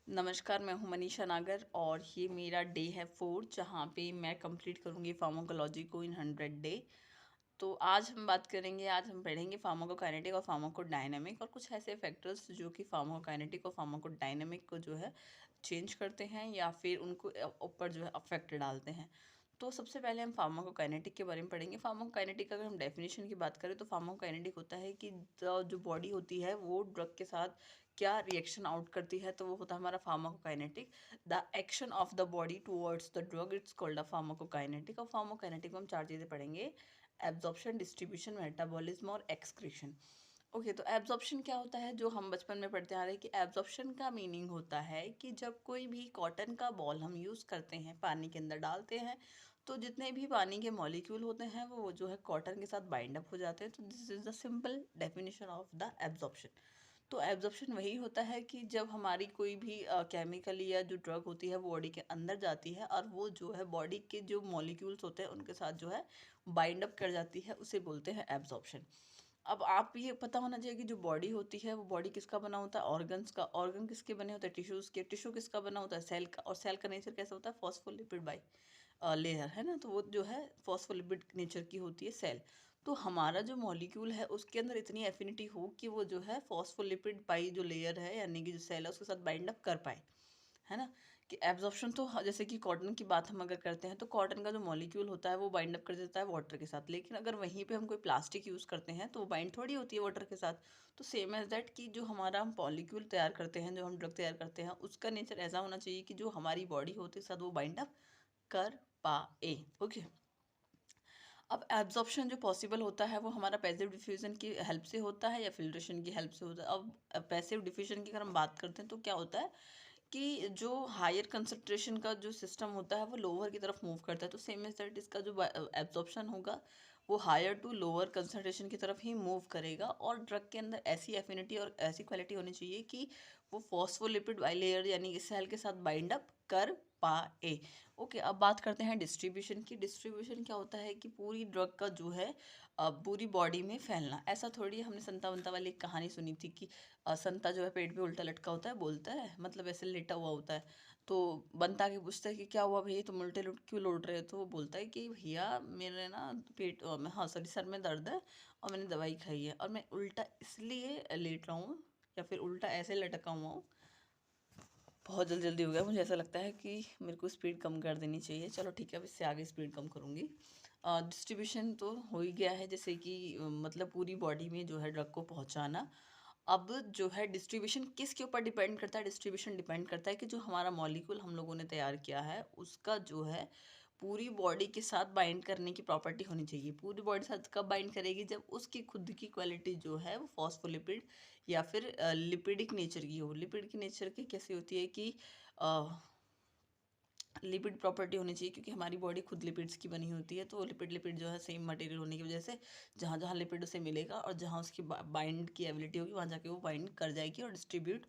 नमस्कार, मैं हूँ मनीषा नागर और ये मेरा डे है 4 जहाँ पे मैं कंप्लीट करूँगी फार्माकोलॉजी को इन 100 डे। तो आज हम बात करेंगे, आज हम पढ़ेंगे फार्माकोकाइनेटिक और फार्माकोडायनामिक और कुछ ऐसे फैक्टर्स जो कि फार्माकोकाइनेटिक और फार्माकोडायनामिक को जो है चेंज करते हैं या फिर उनको ऊपर जो है अफेक्ट डालते हैं। तो सबसे पहले हम फार्माकोकाइनेटिक के बारे में पढ़ेंगे। फार्माकोकाइनेटिक अगर हम डेफिनेशन की बात करें तो फार्माकोकाइनेटिक होता है कि जो बॉडी होती है वो ड्रग के साथ क्या रिएक्शन आउट करती है, तो वो होता है हमारा pharmacokinetic. The action of the body towards the drug it's called a pharmacokinetic. और फार्माकोकाइनेटिक में हम 4 चीज़ें पढ़ेंगे: एब्जॉर्प्शन, डिस्ट्रीब्यूशन, मेटाबॉलिज्म और एक्सक्रीशन। ओके, तो एब्जॉर्प्शन क्या होता है? जो हम बचपन में पढ़ते आ रहे हैं कि एब्जॉर्प्शन का मीनिंग होता है कि जब कोई भी कॉटन का बॉल हम यूज़ करते हैं, पानी के अंदर डालते हैं, तो जितने भी पानी के मॉलिक्यूल होते हैं वो जो है कॉटन के साथ बाइंड अप हो जाते हैं। तो this is the simple definition of the absorption. तो एब्जॉर्प्शन वही होता है कि जब हमारी कोई भी केमिकल या जो ड्रग होती है वो बॉडी के अंदर जाती है और वो जो है बॉडी के जो मॉलिक्यूल्स होते हैं उनके साथ जो है बाइंड अप कर जाती है, उसे बोलते हैं एब्जॉर्प्शन। अब आप ये पता होना चाहिए कि जो बॉडी होती है वो बॉडी किसका बना होता है? ऑर्गन्स का। ऑर्गन किसके बने होते हैं? टिश्यूज़ के। टिश्यू किसका बना होता है? सेल का। और सेल का नेचर कैसा होता है? फॉस्फोलिपिड बाई लेयर, है ना? तो वो जो है फॉस्फोलिपिड नेचर की होती है सेल। तो हमारा जो मॉलिक्यूल है उसके अंदर इतनी एफिनिटी हो कि वो जो है फॉस्फोलिपिड बाई जो लेयर है यानी कि जो सेल है उसके साथ बाइंड अप कर पाए, है ना? कि एब्जॉर्प्शन तो जैसे कि कॉटन की बात हम अगर करते हैं तो कॉटन का जो मॉलिक्यूल होता है वो बाइंड अप कर देता है वाटर के साथ, लेकिन अगर वहीं पे हम कोई प्लास्टिक यूज़ करते हैं तो वो बाइंड थोड़ी होती है वाटर के साथ। तो सेम एज दैट कि जो हमारा हम मॉलिक्यूल तैयार करते हैं, जो हम ड्रग तैयार करते हैं, उसका नेचर ऐसा होना चाहिए कि जो हमारी बॉडी होती है साथ वो बाइंड अप कर पाए। ओके, अब एब्जॉर्प्शन जो पॉसिबल होता है वो हमारा पैसिव डिफ्यूजन की हेल्प से होता है या फिल्ट्रेशन की हेल्प से होता है। अब पैसिव डिफ्यूजन की अगर हम बात करते हैं तो क्या होता है कि जो हायर कंसंट्रेशन का जो सिस्टम होता है वो लोअर की तरफ मूव करता है। तो सेम एज दैट इसका जो एब्जॉर्प्शन होगा वो हायर टू लोअर कंसंट्रेशन की तरफ ही मूव करेगा। और ड्रग के अंदर ऐसी एफिनिटी और ऐसी क्वालिटी होनी चाहिए कि वो फॉस्फोलिपिड बाइलेयर यानी कि सेल के साथ बाइंड अप कर पाए। ओके, अब बात करते हैं डिस्ट्रीब्यूशन की। डिस्ट्रीब्यूशन क्या होता है कि पूरी ड्रग का जो है पूरी बॉडी में फैलना। ऐसा थोड़ी हमने संता वंता वाली एक कहानी सुनी थी कि संता जो है पेट पे उल्टा लटका होता है, बोलता है मतलब ऐसे लेटा हुआ होता है। तो बंता के पूछता है कि क्या हुआ भैया, तुम उल्टे क्यों लौट रहे हो? तो वो बोलता है कि भैया मेरे ना पेट हाँ सॉरी सर में दर्द है और मैंने दवाई खाई है और मैं उल्टा इसलिए लेट रहा हूँ या फिर उल्टा ऐसे लटका हुआ हूँ। बहुत जल्दी हो गया, मुझे ऐसा लगता है कि मेरे को स्पीड कम कर देनी चाहिए। चलो ठीक है, अब इससे आगे स्पीड कम करूँगी। डिस्ट्रीब्यूशन तो हो ही गया है, जैसे कि मतलब पूरी बॉडी में जो है ड्रग को पहुँचाना। अब जो है डिस्ट्रीब्यूशन किसके ऊपर डिपेंड करता है? डिस्ट्रीब्यूशन डिपेंड करता है कि जो हमारा मॉलिक्यूल हम लोगों ने तैयार किया है उसका जो है पूरी बॉडी के साथ बाइंड करने की प्रॉपर्टी होनी चाहिए। पूरी बॉडी साथ कब बाइंड करेगी? जब उसकी खुद की क्वालिटी जो है वो फॉस्फोलिपिड या फिर लिपिडिक नेचर की हो। लिपिड की नेचर की कैसी होती है कि लिपिड प्रॉपर्टी होनी चाहिए, क्योंकि हमारी बॉडी खुद लिपिड्स की बनी होती है। तो लिपिड लिपिड जो है सेम मटेरियल होने की वजह से जहाँ जहाँ लिपिड उसे मिलेगा और जहाँ उसकी बाइंड की एबिलिटी होगी वहाँ जाके वो बाइंड कर जाएगी और डिस्ट्रीब्यूट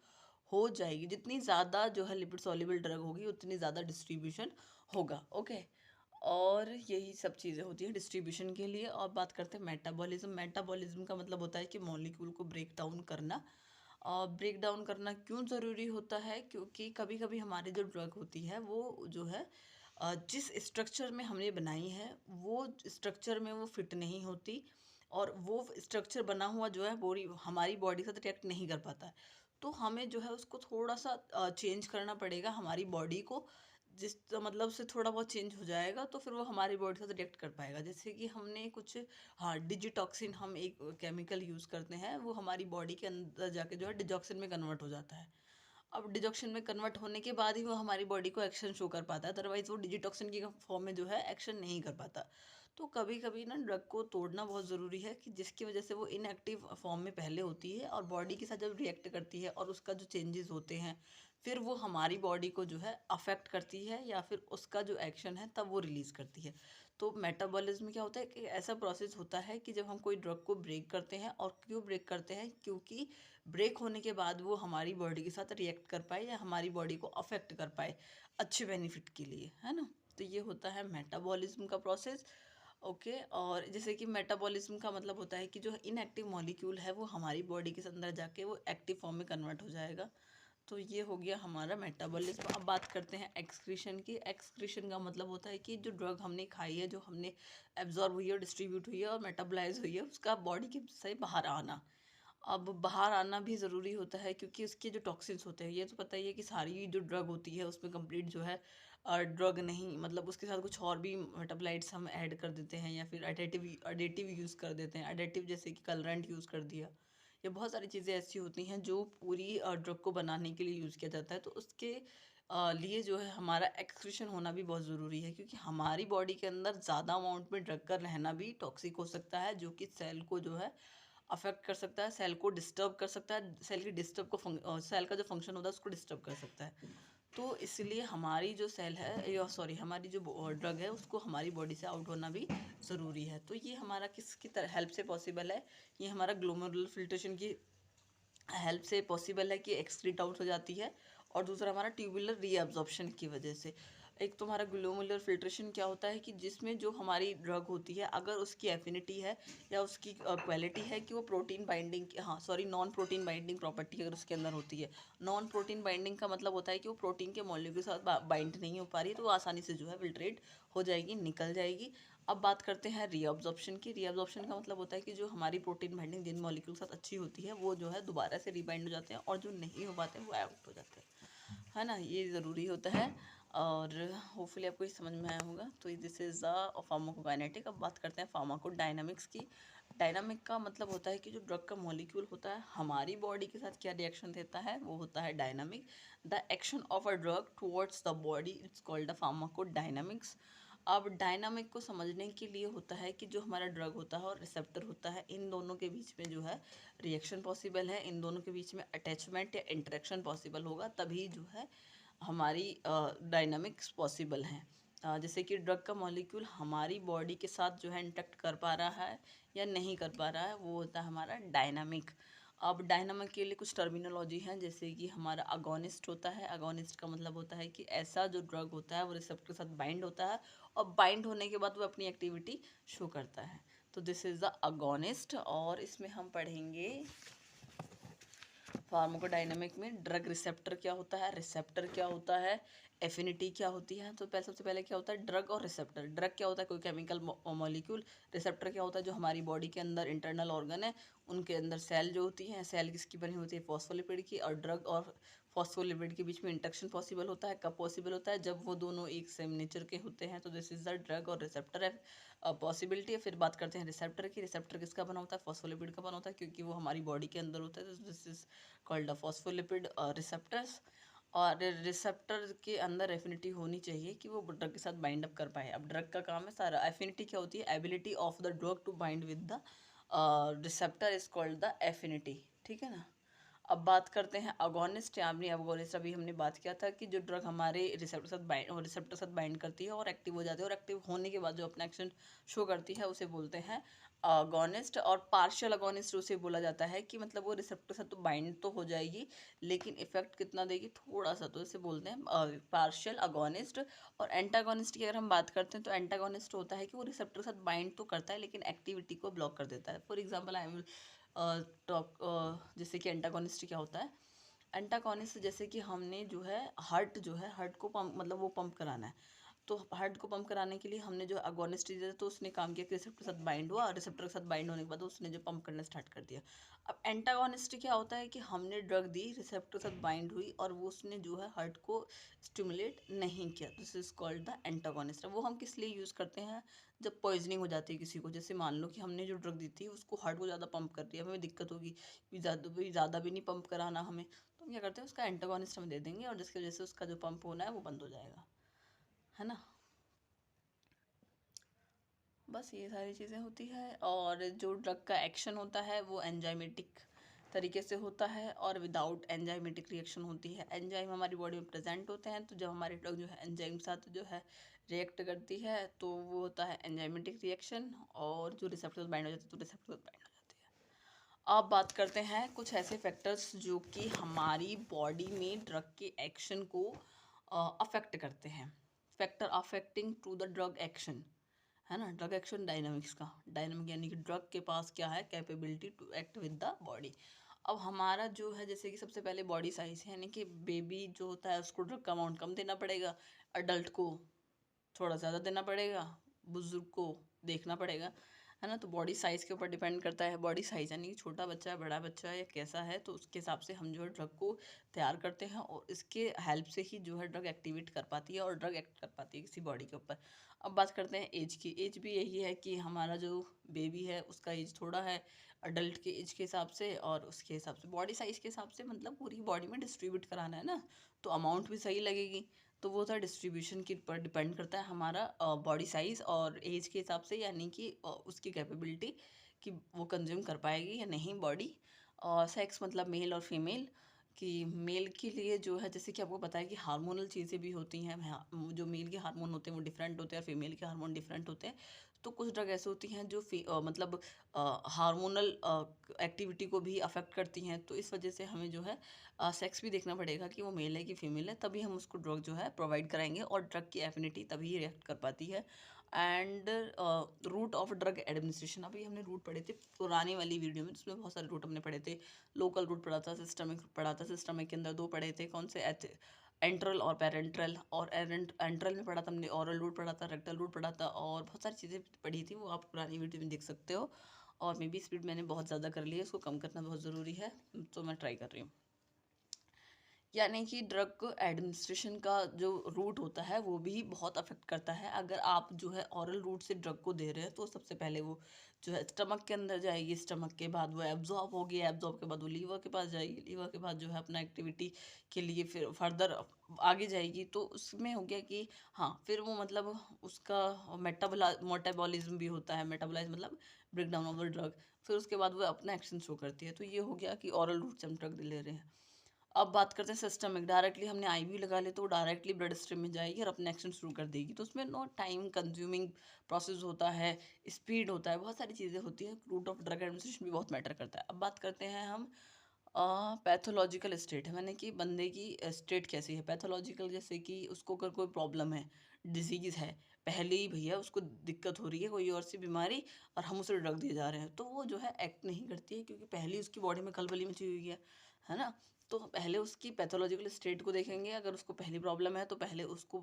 हो जाएगी। जितनी ज़्यादा जो है लिपिड सॉल्युबल ड्रग होगी उतनी ज़्यादा डिस्ट्रीब्यूशन होगा। ओके, और यही सब चीज़ें होती हैं डिस्ट्रीब्यूशन के लिए। और बात करते हैं मेटाबॉलिज्म। मेटाबॉलिज्म का मतलब होता है कि मॉलिक्यूल को ब्रेक डाउन करना। ब्रेक डाउन करना क्यों ज़रूरी होता है? क्योंकि कभी कभी हमारी जो ड्रग होती है वो जो है जिस स्ट्रक्चर में हमने बनाई है वो स्ट्रक्चर में वो फिट नहीं होती और वो स्ट्रक्चर बना हुआ जो है बॉडी हमारी बॉडी के साथ रिएक्ट नहीं कर पाता है। तो हमें जो है उसको थोड़ा सा चेंज करना पड़ेगा हमारी बॉडी को। जिस मतलब से थोड़ा बहुत चेंज हो जाएगा तो फिर वो हमारी बॉडी के साथ रिएक्ट कर पाएगा। जैसे कि हमने कुछ, हाँ, डिजिटॉक्सिन हम एक केमिकल यूज़ करते हैं, वो हमारी बॉडी के अंदर जाके जो है डिजॉक्सिन में कन्वर्ट हो जाता है। अब डिजॉक्सिन में कन्वर्ट होने के बाद ही वो हमारी बॉडी को एक्शन शो कर पाता है, अदरवाइज वो डिजिटॉक्सिन की फॉर्म में जो है एक्शन नहीं कर पाता। तो कभी कभी ना ड्रग को तोड़ना बहुत ज़रूरी है कि जिसकी वजह से वो इनएक्टिव फॉर्म में पहले होती है और बॉडी के साथ जब रिएक्ट करती है और उसका जो चेंजेस होते हैं फिर वो हमारी बॉडी को जो है अफेक्ट करती है या फिर उसका जो एक्शन है तब वो रिलीज़ करती है। तो मेटाबॉलिज्म क्या होता है कि ऐसा प्रोसेस होता है कि जब हम कोई ड्रग को ब्रेक करते हैं, और क्यों ब्रेक करते हैं? क्योंकि ब्रेक होने के बाद वो हमारी बॉडी के साथ रिएक्ट कर पाए या हमारी बॉडी को अफेक्ट कर पाए अच्छे बेनिफिट के लिए, है ना? तो ये होता है मेटाबॉलिज्म का प्रोसेस। ओके, और जैसे कि मेटाबॉलिज्म का मतलब होता है कि जो इनएक्टिव मॉलिक्यूल है वो हमारी बॉडी के अंदर जाके वो एक्टिव फॉर्म में कन्वर्ट हो जाएगा। तो ये हो गया हमारा मेटाबॉलिज्म। अब बात करते हैं एक्सक्रीशन की। एक्सक्रीशन का मतलब होता है कि जो ड्रग हमने खाई है, जो हमने एब्जॉर्ब हुई है, डिस्ट्रीब्यूट हुई है और मेटाबोलाइज हुई है, उसका बॉडी के से बाहर आना। अब बाहर आना भी ज़रूरी होता है क्योंकि उसके जो टॉक्सिन्स होते हैं, ये तो पता ही है कि सारी जो ड्रग होती है उसमें कंप्लीट जो है ड्रग नहीं, मतलब उसके साथ कुछ और भी मेटाबोलाइट्स हम ऐड कर देते हैं या फिर एडिटिव यूज़ कर देते हैं। एडिटिव जैसे कि कलरेंट यूज़ कर दिया, ये बहुत सारी चीज़ें ऐसी होती हैं जो पूरी ड्रग को बनाने के लिए यूज़ किया जाता है। तो उसके लिए जो है हमारा एक्सक्रीशन होना भी बहुत ज़रूरी है, क्योंकि हमारी बॉडी के अंदर ज़्यादा अमाउंट में ड्रग का रहना भी टॉक्सिक हो सकता है, जो कि सेल को जो है अफेक्ट कर सकता है, सेल को डिस्टर्ब कर सकता है, सेल की डिस्टर्ब को सेल का जो फंक्शन होता है उसको डिस्टर्ब कर सकता है। तो इसलिए हमारी जो सेल है, या सॉरी हमारी जो ड्रग है, उसको हमारी बॉडी से आउट होना भी ज़रूरी है। तो ये हमारा किसकी तरह हेल्प से पॉसिबल है? ये हमारा ग्लोमेरुलर फिल्ट्रेशन की हेल्प से पॉसिबल है कि एक्सक्रीट आउट हो जाती है, और दूसरा हमारा ट्यूबुलर रीअब्जॉर्प्शन की वजह से। एक तो हमारा ग्लोमेरुलर फिल्ट्रेशन क्या होता है कि जिसमें जो हमारी ड्रग होती है, अगर उसकी एफिनिटी है या उसकी क्वालिटी है कि वो प्रोटीन बाइंडिंग, हाँ sorry, non protein binding property अगर उसके अंदर होती है। नॉन प्रोटीन बाइंडिंग का मतलब होता है कि वो प्रोटीन के मॉलिक्यूल के साथ बाइंड नहीं हो पा रही है, तो वो आसानी से जो है फिल्ट्रेट हो जाएगी, निकल जाएगी। अब बात करते हैं रीअब्जॉर्प्शन की। रीअब्जॉर्प्शन का मतलब होता है कि जो हमारी प्रोटीन बाइंडिंग जिन मॉलिक्यूल के साथ अच्छी होती है, वो जो है दोबारा से रीबाइंड हो जाते हैं, और जो नहीं हो पाते हैं वो आउट हो जाते हैं, है ना। ये ज़रूरी होता है, और होपफुली आपको ये समझ में आया होगा। तो दिस इज़ द फार्माकोकाइनेटिक। अब बात करते हैं फार्माकोडायनामिक्स की। डायनामिक का मतलब होता है कि जो ड्रग का मॉलिक्यूल होता है हमारी बॉडी के साथ क्या रिएक्शन देता है, वो होता है dynamic. The action of a drug towards the body, it's called the pharmacodynamics. अब डायनामिक को समझने के लिए होता है कि जो हमारा ड्रग होता है और रिसेप्टर होता है, इन दोनों के बीच में जो है रिएक्शन पॉसिबल है, इन दोनों के बीच में अटैचमेंट या इंटरेक्शन पॉसिबल होगा, तभी जो है हमारी डायनामिक्स पॉसिबल हैं। जैसे कि ड्रग का मॉलिक्यूल हमारी बॉडी के साथ जो है इंटरेक्ट कर पा रहा है या नहीं कर पा रहा है, वो होता है हमारा डायनामिक। अब डायनामिक के लिए कुछ टर्मिनोलॉजी है, जैसे कि हमारा अगोनिस्ट होता है। अगोनिस्ट का मतलब होता है कि ऐसा जो ड्रग होता है वो रिसेप्टर के साथ बाइंड होता है, और बाइंड होने के बाद वो अपनी एक्टिविटी शो करता है। तो दिस इज़ द अगोनिस्ट। और इसमें हम पढ़ेंगे फार्माकोडायनामिक में ड्रग रिसेप्टर क्या होता है, रिसेप्टर क्या होता है, एफिनिटी क्या होती है। तो पहले सबसे पहले क्या होता है ड्रग और रिसेप्टर। ड्रग क्या होता है, कोई केमिकल मॉलिक्यूल। रिसेप्टर क्या होता है, जो हमारी बॉडी के अंदर इंटरनल ऑर्गन है, उनके अंदर सेल जो होती हैं, सेल किसकी बनी होती है, फॉस्फोलिपिड की। और ड्रग और फॉस्फोलिपिड के बीच में इंटरेक्शन पॉसिबल होता है। कब पॉसिबल होता है, जब वो दोनों एक सेम नेचर के होते हैं। तो दिस इज द ड्रग और रिसेप्टर पॉसिबिलिटी है। फिर बात करते हैं रिसेप्टर की। रिसेप्टर किसका बना होता है, फॉस्फोलिपिड का बना होता है, क्योंकि वो हमारी बॉडी के अंदर होता है। This is called the phospholipid receptors. और रिसेप्टर के अंदर एफिनिटी होनी चाहिए कि वो ड्रग के साथ बाइंड अप कर पाए। अब ड्रग का काम है सारा। एफिनिटी क्या होती है, ability of the drug to bind with the receptor is called the affinity, ठीक है ना। अब बात करते हैं अगोनिस्ट या अगोनिस्ट। अभी हमने बात किया था कि जो ड्रग हमारे रिसेप्टर साथ बाइंड करती है और एक्टिव हो जाती है, और एक्टिव होने के बाद जो अपना एक्शन शो करती है उसे बोलते हैं अगोनिस्ट। और पार्शियल अगोनिस्ट उसे बोला जाता है कि मतलब वो रिसेप्टर साथ तो बाइंड तो हो जाएगी, लेकिन इफेक्ट कितना देगी, थोड़ा सा। तो इसे बोलते हैं पार्शियल अगोनिस्ट। और एंटागोनिस्ट की अगर हम बात करते हैं, तो एंटागोनिस्ट होता है कि वो रिसेप्टर के साथ बाइंड तो करता है लेकिन एक्टिविटी को ब्लॉक कर देता है। For example I will talk, जैसे कि एंटागोनिस्ट क्या होता है। एंटागोनिस्ट जैसे कि हमने जो है हार्ट को पंप, मतलब वो पंप कराना है, तो हार्ट को पंप कराने के लिए हमने जो अगोनिस्ट दिया, तो उसने काम किया कि रिसेप्टर के साथ बाइंड हुआ, और रिसेप्टर के साथ बाइंड होने के बाद उसने जो पंप करना स्टार्ट कर दिया। अब एंटागोनिस्ट क्या होता है कि हमने ड्रग दी, रिसेप्टर के साथ बाइंड हुई, और वो उसने जो है हार्ट को स्टिमुलेट नहीं किया। This is called the antagonist. वो हम किस लिए यूज़ करते हैं, जब पॉइजनिंग हो जाती है किसी को। जैसे मान लो कि हमने जो ड्रग दी थी उसको हार्ट को ज़्यादा पंप कर दिया, हमें दिक्कत होगी, ज़्यादा भी नहीं पंप कराना हमें, तो हम क्या करते हैं उसका एंटागोनिस्ट हम दे देंगे, और जिसकी वजह से उसका जो पंप होना है वो बंद हो जाएगा, है ना। बस ये सारी चीज़ें होती है। और जो ड्रग का एक्शन होता है वो एंजाइमेटिक तरीके से होता है, और विदाउट एंजाइमेटिक रिएक्शन होती है। एंजाइम हमारी बॉडी में प्रेजेंट होते हैं, तो जब हमारी ड्रग जो है एंजाइम के साथ जो है रिएक्ट करती है, तो वो होता है एंजाइमेटिक रिएक्शन। और जो रिसेप्टर बाइंड हो जाती है, तो रिसेप्टर बाइंड हो जाती है। अब बात करते हैं कुछ ऐसे फैक्टर्स जो कि हमारी बॉडी में ड्रग के एक्शन को अफेक्ट करते हैं। Factor affecting to the drug action, है ना। ड्रग एक्शन डायनामिक्स का, डायनामिक यानी कि ड्रग के पास क्या है, capability to act with the body. अब हमारा जो है जैसे कि सबसे पहले बॉडी साइज है, यानी कि बेबी जो होता है उसको ड्रग का अमाउंट कम देना पड़ेगा, अडल्ट को थोड़ा ज़्यादा देना पड़ेगा, बुजुर्ग को देखना पड़ेगा, है ना। तो बॉडी साइज़ के ऊपर डिपेंड करता है। बॉडी साइज़ यानी कि छोटा बच्चा है, बड़ा बच्चा है या कैसा है, तो उसके हिसाब से हम जो है ड्रग को तैयार करते हैं और इसके हेल्प से ही जो है ड्रग एक्टिवेट कर पाती है और ड्रग एक्ट कर पाती है किसी बॉडी के ऊपर। अब बात करते हैं एज की। एज भी यही है कि हमारा जो बेबी है उसका एज थोड़ा है अडल्ट के एज के हिसाब से, और उसके हिसाब से बॉडी साइज़ के हिसाब से, मतलब पूरी बॉडी में डिस्ट्रीब्यूट कराना है ना, तो अमाउंट भी सही लगेगी। तो वो था डिस्ट्रीब्यूशन के ऊपर डिपेंड करता है हमारा बॉडी साइज़ और एज के हिसाब से, यानी कि उसकी कैपेबिलिटी कि वो कंज्यूम कर पाएगी या नहीं बॉडी। और सेक्स मतलब मेल और फीमेल, कि मेल के लिए जो है जैसे कि आपको पता है कि हार्मोनल चीज़ें भी होती हैं। जो मेल के हार्मोन होते हैं वो डिफरेंट होते हैं और फीमेल के हार्मोन डिफरेंट होते हैं। तो कुछ ड्रग ऐसे होती हैं जो मतलब हार्मोनल एक्टिविटी को भी अफेक्ट करती हैं, तो इस वजह से हमें जो है सेक्स भी देखना पड़ेगा कि वो मेल है कि फीमेल है, तभी हम उसको ड्रग जो है प्रोवाइड कराएंगे और ड्रग की एफिनिटी तभी रिएक्ट कर पाती है। And route of drug administration, अभी हमने रूट पढ़े थे पुरानी वाली वीडियो में, जिसमें बहुत सारे रूट हमने पढ़े थे। लोकल रूट पढ़ा था, सिस्टमिक पढ़ा था। सिस्टमिक के अंदर दो पढ़े थे, कौन से, एंट्रल और पेरेंट्रल। और एंट्रल में पढ़ा था हमने ऑरल रूट पढ़ा था, रेक्टल रूट पढ़ा था, और बहुत सारी चीज़ें पढ़ी थी, वो आप पुरानी वीडियो में देख सकते हो। और मे बी स्पीड मैंने बहुत ज़्यादा कर ली है, इसको कम करना बहुत ज़रूरी है, तो मैं ट्राई कर रही हूँ। यानी कि ड्रग एडमिनिस्ट्रेशन का जो रूट होता है वो भी बहुत अफेक्ट करता है। अगर आप जो है ऑरल रूट से ड्रग को दे रहे हैं तो सबसे पहले वो जो है स्टमक के अंदर जाएगी, स्टमक के बाद वो एब्जॉर्ब होगी, एब्जॉर्ब के बाद वो लीवर के पास जाएगी, लीवर के बाद जो है अपना एक्टिविटी के लिए फिर फर्दर आगे जाएगी। तो उसमें हो गया कि हाँ, फिर वो मतलब उसका मेटाबॉलिज्म भी होता है। मेटाबॉलाइज मतलब break down of the drug. फिर उसके बाद वो अपना एक्शन शो करती है। तो ये हो गया कि ऑरल रूट से हम ड्रग ले रहे हैं। अब बात करते हैं सिस्टमिक। डायरेक्टली हमने आईवी लगा ले तो डायरेक्टली ब्लड स्ट्रीम में जाएगी और अपना एक्शन शुरू कर देगी, तो उसमें नो टाइम कंज्यूमिंग प्रोसेस होता है, स्पीड होता है, बहुत सारी चीज़ें होती हैं। रूट ऑफ ड्रग एडमिनिस्ट्रेशन भी बहुत मैटर करता है। अब बात करते हैं हम पैथोलॉजिकल स्टेट है, मैंने कि बंदे की स्टेट कैसी है पैथोलॉजिकल, जैसे कि उसको अगर कोई प्रॉब्लम है, डिजीज़ है, पहले ही भैया उसको दिक्कत हो रही है कोई और सी बीमारी, और हम उसे ड्रग दिए जा रहे हैं, तो वो जो है एक्ट नहीं करती है, क्योंकि पहले उसकी बॉडी में खलबली मची हुई है ना। तो पहले उसकी पैथोलॉजिकल स्टेट को देखेंगे। अगर उसको पहली प्रॉब्लम है तो पहले उसको,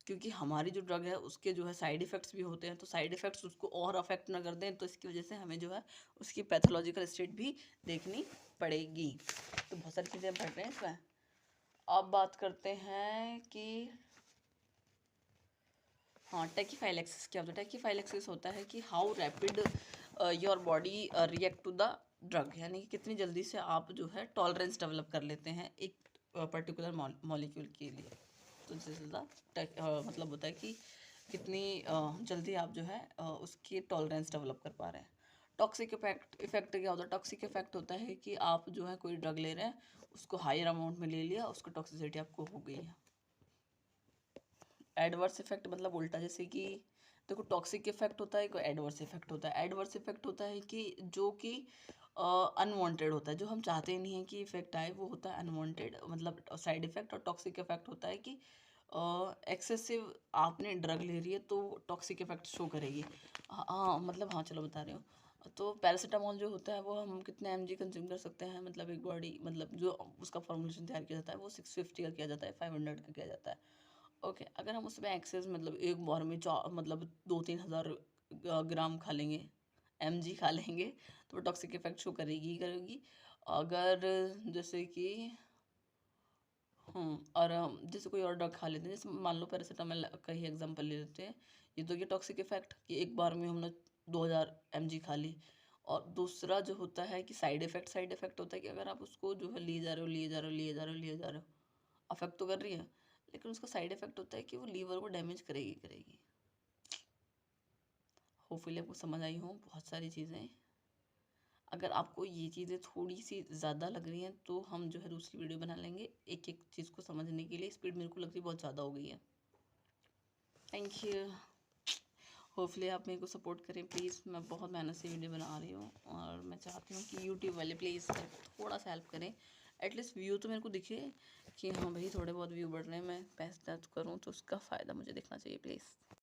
क्योंकि हमारी जो ड्रग है उसके जो है साइड इफ़ेक्ट्स भी होते हैं, तो साइड इफ़ेक्ट्स उसको और अफेक्ट ना कर दें, तो इसकी वजह से हमें जो है उसकी पैथोलॉजिकल स्टेट भी देखनी पड़ेगी। तो बहुत सारी चीज़ें पढ़ रहे हैं इसमें। अब बात करते हैं कि हाँ, टैकीफाइलेक्सिस क्या होता है। टैकीफाइलेक्सिस होता है कि how rapid your body react to the drug, यानी कि कितनी जल्दी से आप जो है टॉलरेंस डेवलप कर लेते हैं एक पर्टिकुलर मॉलिक्यूल के लिए। तो दिस इज द मतलब होता है कि कितनी जल्दी आप जो है उसकी टॉलरेंस डेवलप कर पा रहे हैं। टॉक्सिक इफेक्ट क्या होता है। टॉक्सिक इफेक्ट होता है कि आप जो है कोई ड्रग ले रहे हैं, उसको हायर अमाउंट में ले लिया, उसको टॉक्सिसिटी आपको हो गई है। एडवर्स इफेक्ट मतलब उल्टा, जैसे कि देखो टॉक्सिक इफेक्ट होता है, कोई एडवर्स इफेक्ट होता है। एडवर्स इफेक्ट होता है कि जो कि अनवांटेड होता है, जो हम चाहते ही नहीं है कि इफेक्ट आए, वो होता है अनवांटेड मतलब साइड इफेक्ट। और टॉक्सिक इफेक्ट होता है कि एक्सेसिव आपने ड्रग ले रही है तो टॉक्सिक इफेक्ट शो करेगी। हाँ मतलब हाँ, चलो बता रही हूँ। तो पैरासीटामोल जो होता है वो हम कितने mg कंज्यूम कर सकते हैं, मतलब एक बॉडी, मतलब जो उसका फॉर्मुलेशन तैयार किया जाता है वो 650 का किया जाता है, 500 का किया जाता है। ओके, अगर हम उसमें एक्सेस मतलब एक बार में मतलब 2-3 हज़ार ग्राम खा लेंगे, mg खा लेंगे, तो टॉक्सिक इफेक्ट शो करेगी ही करेगी। अगर जैसे कि और जैसे कोई और ड्रग खा लेते हैं, जैसे मान लो पैरासीटामोल का ही एग्जांपल ले लेते हैं, ये तो ये टॉक्सिक इफेक्ट कि एक बार में हमने 2000 mg खा ली। और दूसरा जो होता है कि साइड इफेक्ट होता है कि अगर आप उसको जो है लिए जा रहे हो, लिए जा रहे हो, लिए जा रहे हो, लिए जा रहे हो, अफेक्ट तो कर रही है, लेकिन उसका साइड इफेक्ट होता है कि वो लीवर को डैमेज करेगी करेगी। होपफुली आपको समझ आई हो बहुत सारी चीज़ें। अगर आपको ये चीज़ें थोड़ी सी ज़्यादा लग रही हैं तो हम जो है दूसरी वीडियो बना लेंगे एक एक चीज़ को समझने के लिए। स्पीड मेरे को लग रही बहुत ज़्यादा हो गई है। Thank you. होपफुली आप मेरे को सपोर्ट करें प्लीज़। मैं बहुत मेहनत से वीडियो बना रही हूँ और मैं चाहती हूँ कि यूट्यूब वाले प्लीज़ थोड़ा सा हेल्प करें। एटलीस्ट व्यू तो मेरे को दिखे कि हाँ भाई थोड़े बहुत व्यू बढ़ रहे हैं, मैं पैसे करूँ तो उसका फ़ायदा मुझे दिखना चाहिए प्लीज़।